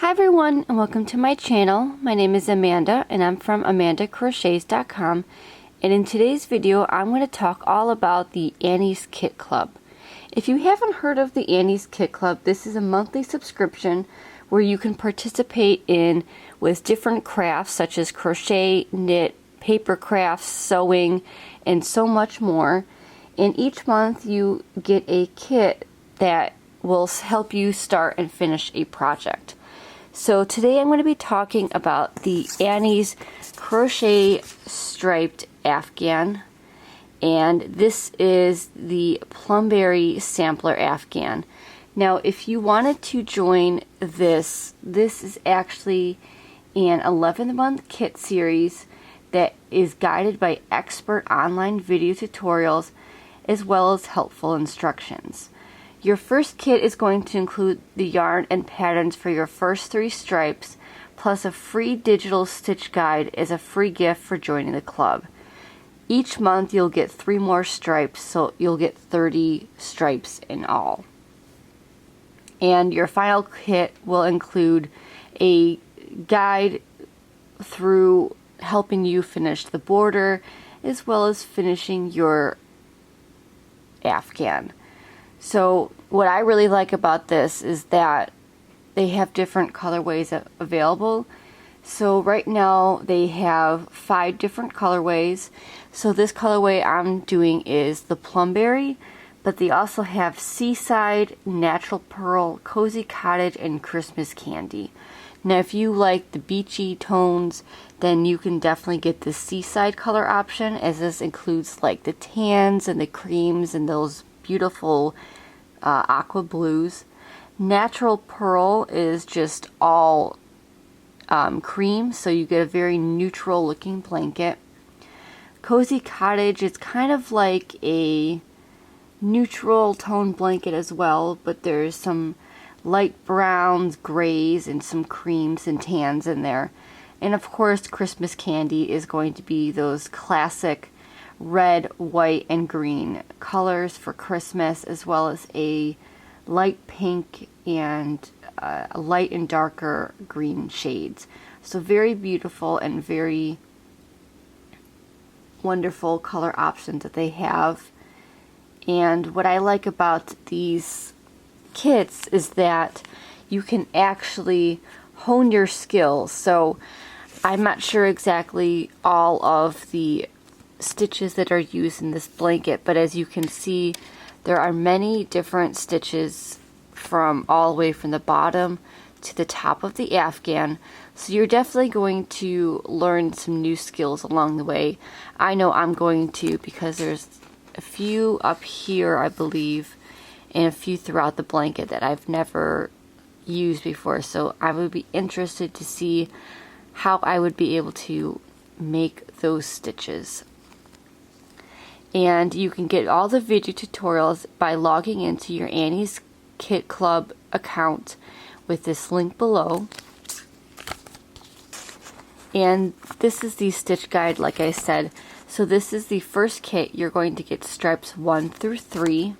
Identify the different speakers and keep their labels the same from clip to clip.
Speaker 1: Hi everyone, and welcome to my channel. My name is Amanda and I'm from amandacrochets.com, and in today's video I'm going to talk all about the Annie's Kit Club. If you haven't heard of the Annie's Kit Club, this is a monthly subscription where you can participate in with different crafts such as crochet, knit, paper crafts, sewing, and so much more. And each month you get a kit that will help you start and finish a project. So today I'm going to be talking about the Annie's Crochet Striped Afghan, and this is the Plumberry Sampler Afghan. Now if you wanted to join this is actually an 11-month kit series that is guided by expert online video tutorials as well as helpful instructions. Your first kit is going to include the yarn and patterns for your first 3 stripes, plus a free digital stitch guide as a free gift for joining the club. Each month you'll get 3 more stripes, so you'll get 30 stripes in all. And your final kit will include a guide through helping you finish the border, as well as finishing your Afghan. So what I really like about this is that they have different colorways available. So right now they have 5 different colorways. So this colorway I'm doing is the Plumberry, but they also have Seaside, Natural Pearl, Cozy Cottage, and Christmas Candy. Now if you like the beachy tones, then you can definitely get the Seaside color option, as this includes like the tans and the creams and those beautiful aqua blues. Natural Pearl is just all cream, so you get a very neutral looking blanket. Cozy Cottage is kind of like a neutral tone blanket as well, but there's some light browns, grays, and some creams and tans in there. And of course Christmas Candy is going to be those classic red, white, and green colors for Christmas, as well as a light pink and a light and darker green shades. So very beautiful and very wonderful color options that they have. And what I like about these kits is that you can actually hone your skills. So I'm not sure exactly all of the stitches that are used in this blanket, but as you can see, there are many different stitches from all the way from the bottom to the top of the Afghan. So you're definitely going to learn some new skills along the way. I know I'm going to, because there's a few up here, I believe, and a few throughout the blanket that I've never used before. So I would be interested to see how I would be able to make those stitches. And you can get all the video tutorials by logging into your Annie's Kit Club account with this link below. And this is the stitch guide, like I said. So this is the first kit. You're going to get stripes 1 through 3.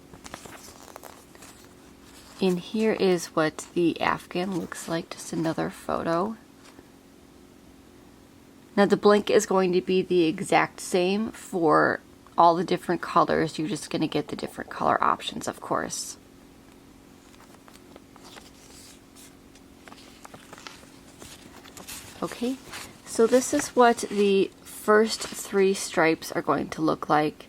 Speaker 1: And here is what the Afghan looks like, just another photo. Now the blanket is going to be the exact same for all the different colors. You're just going to get the different color options, of course. Okay, so this is what the first 3 stripes are going to look like.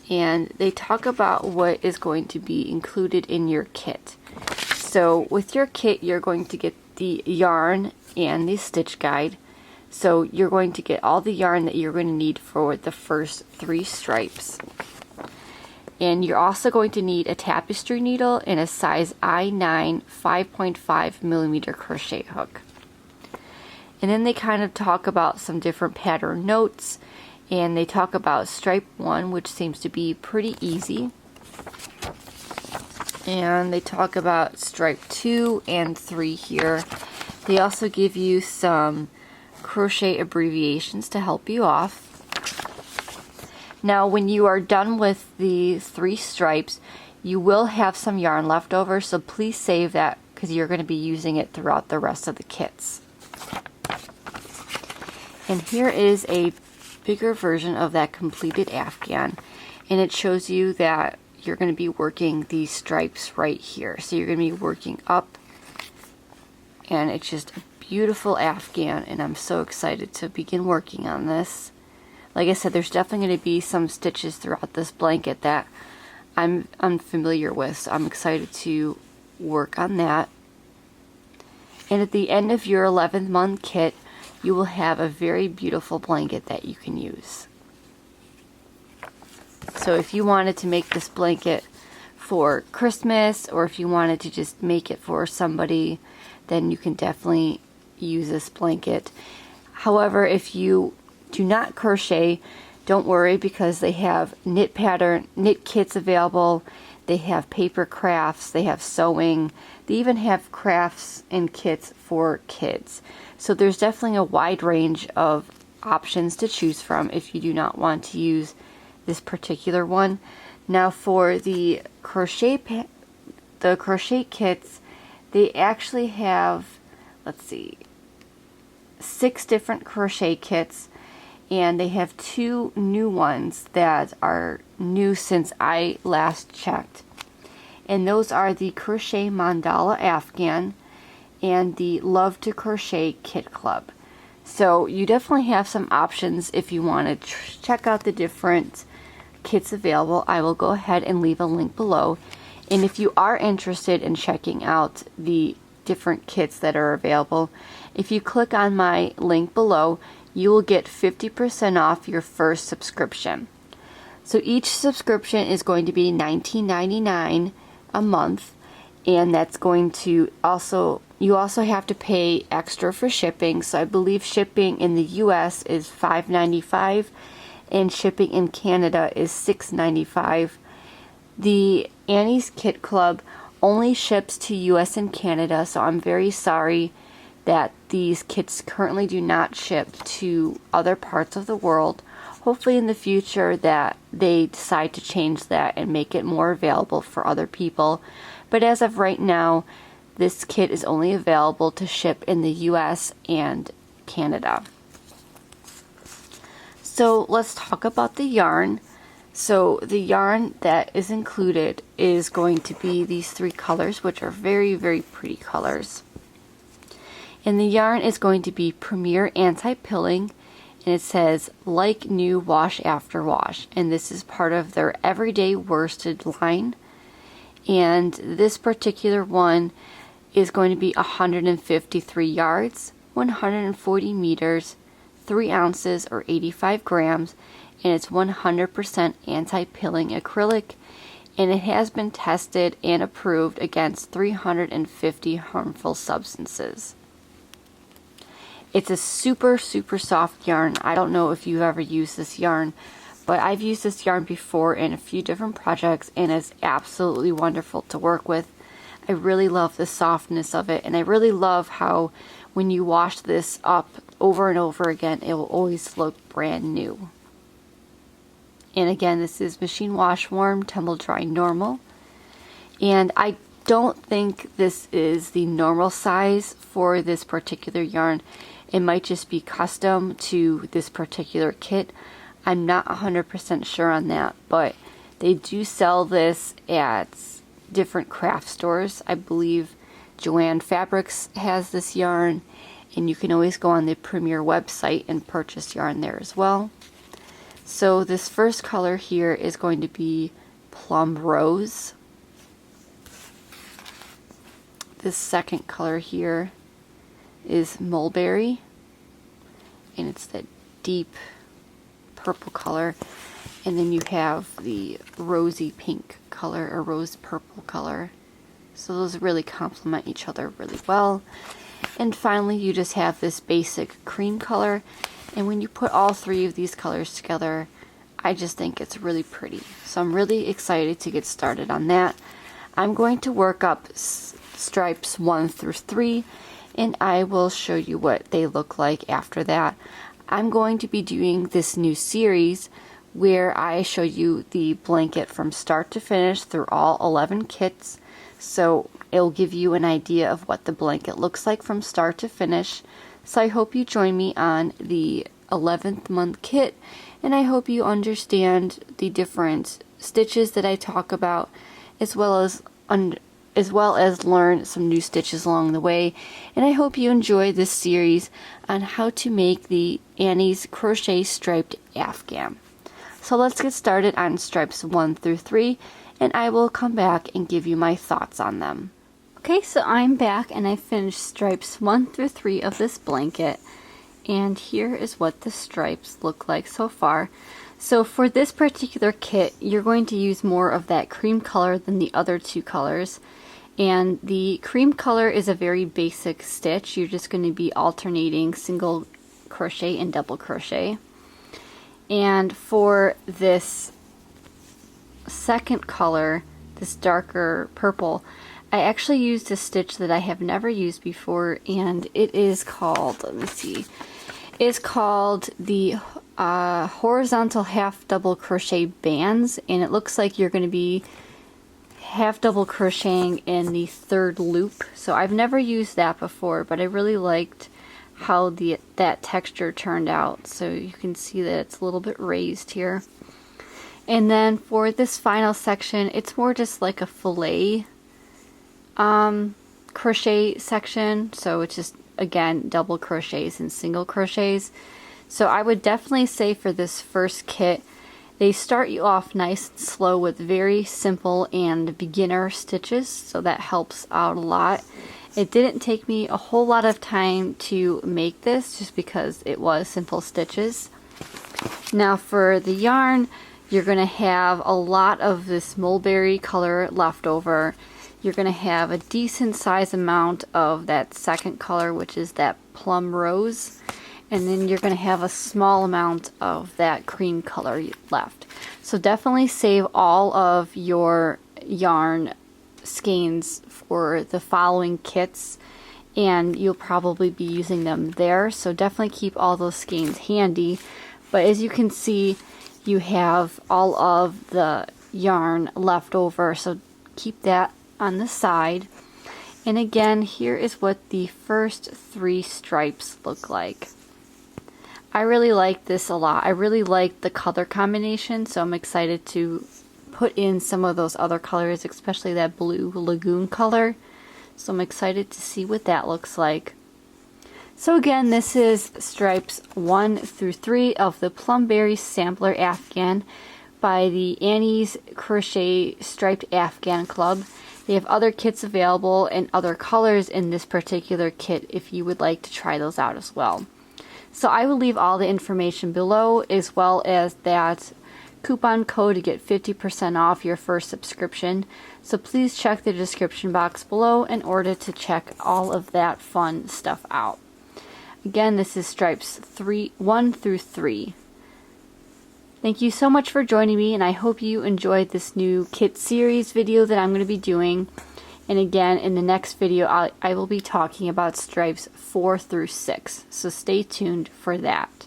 Speaker 1: And they talk about what is going to be included in your kit. So with your kit, you're going to get the yarn and the stitch guide. So you're going to get all the yarn that you're going to need for the first 3 stripes. And you're also going to need a tapestry needle and a size I9 5.5 millimeter crochet hook. And then they kind of talk about some different pattern notes, and they talk about stripe 1, which seems to be pretty easy. And they talk about stripe 2 and 3 here. They also give you some crochet abbreviations to help you off. Now when you are done with the 3 stripes, you will have some yarn left over, so please save that because you're going to be using it throughout the rest of the kits. And here is a bigger version of that completed Afghan, and it shows you that you're going to be working these stripes right here. So you're going to be working up, and it's just a beautiful Afghan, and I'm so excited to begin working on this. Like I said, there's definitely going to be some stitches throughout this blanket that I'm unfamiliar with, so I'm excited to work on that. And at the end of your 11th month kit, you will have a very beautiful blanket that you can use. So if you wanted to make this blanket for Christmas, or if you wanted to just make it for somebody, then you can definitely use this blanket. However, if you do not crochet, don't worry, because they have knit kits available. They have paper crafts, they have sewing, they even have crafts and kits for kids. So there's definitely a wide range of options to choose from if you do not want to use this particular one. Now for the crochet kits, they actually have, let's see, 6 different crochet kits, and they have 2 new ones that are new since I last checked. And those are the Crochet Mandala Afghan and the Love to Crochet Kit Club. So you definitely have some options if you want to check out the different kits available. I will go ahead and leave a link below. And if you are interested in checking out the different kits that are available, if you click on my link below, you will get 50% off your first subscription. So each subscription is going to be $19.99 a month, and that's going to you also have to pay extra for shipping. So I believe shipping in the US is $5.95 and shipping in Canada is $6.95. The Annie's Kit Club only ships to US and Canada, so I'm very sorry that these kits currently do not ship to other parts of the world. Hopefully in the future that they decide to change that and make it more available for other people. But as of right now, this kit is only available to ship in the US and Canada. So let's talk about the yarn. So the yarn that is included is going to be these 3 colors, which are very, very pretty colors. And the yarn is going to be Premier Anti-Pilling, and it says like new, wash after wash. And this is part of their Everyday Worsted line. And this particular one is going to be 153 yards, 140 meters, 3 ounces or 85 grams, and it's 100% anti-pilling acrylic, and it has been tested and approved against 350 harmful substances. It's a super, super soft yarn. I don't know if you've ever used this yarn, but I've used this yarn before in a few different projects, and it's absolutely wonderful to work with. I really love the softness of it, and I really love how when you wash this up over and over again, it will always look brand new. And again, this is machine wash warm, tumble dry normal. And I don't think this is the normal size for this particular yarn. It might just be custom to this particular kit. I'm not 100% sure on that, but they do sell this at different craft stores. I believe Joanne Fabrics has this yarn, and you can always go on the Premier website and purchase yarn there as well. So this first color here is going to be Plum Rose. This second color here is Mulberry, and it's that deep purple color. And then you have the rosy pink color or rose purple color. So those really complement each other really well. And finally, you just have this basic cream color. And when you put all 3 of these colors together, I just think it's really pretty. So I'm really excited to get started on that. I'm going to work up stripes 1 through 3, and I will show you what they look like after that. I'm going to be doing this new series where I show you the blanket from start to finish through all 11 kits. So it will give you an idea of what the blanket looks like from start to finish. So I hope you join me on the 11th month kit, and I hope you understand the different stitches that I talk about, as well as learn some new stitches along the way. And I hope you enjoy this series on how to make the Annie's Crochet Striped Afghan. So let's get started on stripes 1 through 3, and I will come back and give you my thoughts on them. Okay, so I'm back and I finished stripes 1 through 3 of this blanket, and here is what the stripes look like so far. So for this particular kit, you're going to use more of that cream color than the other two colors. And the cream color is a very basic stitch. You're just going to be alternating single crochet and double crochet. And for this second color, this darker purple, I actually used a stitch that I have never used before, and it is called, let me see, it's called the horizontal half double crochet bands, and it looks like you're going to be half double crocheting in the third loop. So I've never used that before, but I really liked how that texture turned out. So you can see that it's a little bit raised here. And then for this final section, it's more just like a fillet crochet section. So it's just, again, double crochets and single crochets. So I would definitely say for this first kit, they start you off nice and slow with very simple and beginner stitches, so that helps out a lot. It didn't take me a whole lot of time to make this just because it was simple stitches. Now for the yarn, you're going to have a lot of this mulberry color left over. You're going to have a decent size amount of that second color, which is that plum rose. And then you're going to have a small amount of that cream color left. So definitely save all of your yarn skeins for the following kits, and you'll probably be using them there. So definitely keep all those skeins handy. But as you can see, you have all of the yarn left over, so keep that on the side. And again, here is what the first 3 stripes look like. I really like this a lot. I really like the color combination, so I'm excited to put in some of those other colors, especially that blue lagoon color. So I'm excited to see what that looks like. So again, this is stripes 1 through 3 of the Plumberry Sampler Afghan by the Annie's Crochet Striped Afghan Club. They have other kits available and other colors in this particular kit if you would like to try those out as well. So I will leave all the information below, as well as that coupon code to get 50% off your first subscription. So please check the description box below in order to check all of that fun stuff out. Again, this is stripes 1 through 3. Thank you so much for joining me, and I hope you enjoyed this new kit series video that I'm going to be doing. And again, in the next video, I will be talking about stripes 4 through 6, so stay tuned for that.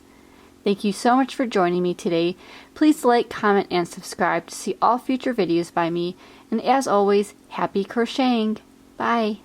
Speaker 1: Thank you so much for joining me today. Please like, comment, and subscribe to see all future videos by me. And as always, happy crocheting! Bye!